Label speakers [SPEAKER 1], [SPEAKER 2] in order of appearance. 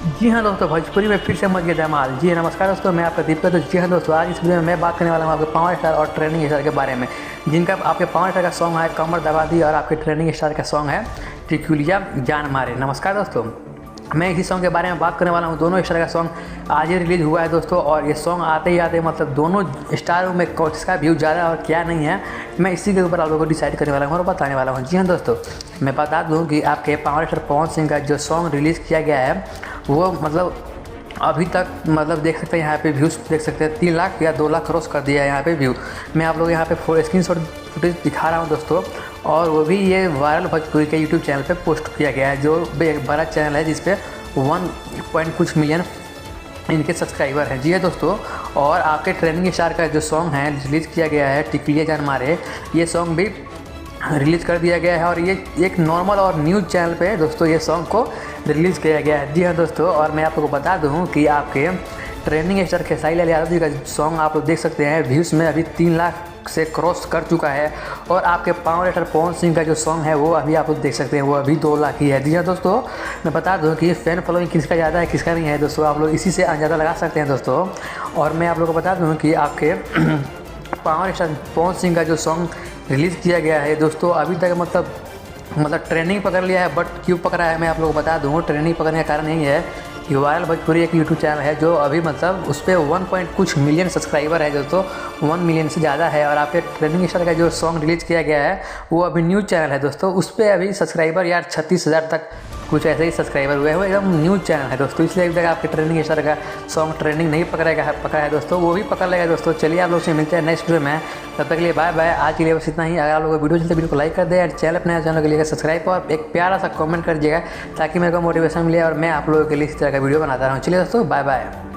[SPEAKER 1] जी हाँ दोस्तों, भोजपुरी में फिर से मच गया धमाल। जी हाँ, नमस्कार दोस्तों, मैं आपका दीपक। तो जी हाँ दोस्तों, आज इस वीडियो में मैं बात करने वाला हूँ आपके पावर स्टार और ट्रेंडिंग स्टार के बारे में, जिनका आपके पावर स्टार का सॉन्ग है कमर दबा दी और आपके ट्रेंडिंग स्टार का सॉन्ग है टिकुलिया जान मारे। नमस्कार दोस्तों, मैं इसी सॉन्ग के बारे में बात करने वाला हूँ। दोनों स्टार का सॉन्ग आज ही रिलीज़ हुआ है दोस्तों, और ये सॉन्ग आते ही आते मतलब दोनों स्टारों में किसका व्यू ज़्यादा और क्या नहीं है, मैं इसी के ऊपर आप लोगों को डिसाइड करने वाला हूँ और बताने वाला हूँ। जी हाँ दोस्तों, मैं बता दूँ कि आपके पावर स्टार पवन सिंह का जो सॉन्ग रिलीज़ किया गया है वो मतलब अभी तक मतलब देख सकते हैं यहाँ पे व्यूज़ देख सकते हैं 3 लाख या 2 लाख क्रॉस कर दिया है यहाँ पे व्यू। मैं आप लोग यहाँ पे स्क्रीनशॉट फुटेज दिखा रहा हूँ दोस्तों, और वो भी ये वायरल भोजपुरी के यूट्यूब चैनल पे पोस्ट किया गया है, जो एक बड़ा चैनल है जिसपे 1 कुछ मिलियन इनके सब्सक्राइबर हैं। जी है दोस्तों, और आपके ट्रेंडिंग स्टार का जो सॉन्ग है रिलीज़ किया गया है टिकुलिया जान मारे, ये सॉन्ग भी रिलीज़ कर दिया गया है, और ये एक नॉर्मल और न्यूज़ चैनल पे दोस्तों ये सॉन्ग को रिलीज़ किया गया है। जी हाँ दोस्तों, और मैं आप लोगों को बता दूँ कि आपके ट्रेंडिंग स्टार खेसारी लाल यादव जी का सॉन्ग आप लोग देख सकते हैं व्यूज़ में अभी 3 लाख से क्रॉस कर चुका है, और आपके पावर स्टार पवन सिंह का जो सॉन्ग है वो अभी आप लोग देख सकते हैं वो अभी 2 लाख ही है। जी हाँ दोस्तों, मैं बता दूं कि फ़ैन फॉलोइंग किसका ज़्यादा है किसका नहीं है दोस्तों, आप लोग इसी से अंदाज़ा लगा सकते हैं दोस्तों। और मैं आप लोगों को बता दूं कि आपके पावर स्टार पवन सिंह का जो सॉन्ग रिलीज़ किया गया है दोस्तों, अभी तक मतलब ट्रेंडिंग पकड़ लिया है। बट क्यों पकड़ा है मैं आप लोगों को बता दूँ। ट्रेंडिंग पकड़ने का कारण यही है कि वायरल भोजपुरी एक यूट्यूब चैनल है जो अभी मतलब उस पर 1 कुछ मिलियन सब्सक्राइबर है दोस्तों, 1 मिलियन से ज़्यादा है। और आपके ट्रेंडिंग स्टार का जो सॉन्ग रिलीज़ किया गया है वो अभी न्यूज़ चैनल है दोस्तों, उस पर अभी सब्सक्राइबर यार 36,000 तक कुछ ऐसे ही सब्सक्राइबर हुए हैं। वो एकदम न्यूज़ चैनल है दोस्तों, इसलिए अभी तक आपके ट्रेंडिंग स्टार का सॉन्ग ट्रेंडिंग नहीं पकड़ा है दोस्तों, वो भी पकड़ लेगा दोस्तों। चलिए आप लोग से मिलते हैं नेक्स्ट वीडियो में, तब तक के लिए बाय बाय। आज के लिए बस इतना ही। अगर आप लोगों को वीडियो चलते वीडियो को लाइक कर दे और चैनल अपने चैनल के लिए सब्सक्राइब और एक प्यारा सा कमेंट कर दीजिएगा, ताकि मेरे को मोटिवेशन मिले और मैं आप लोगों के लिए इस तरह का वीडियो बनाता रहूँ। चलिए दोस्तों, बाय बाय।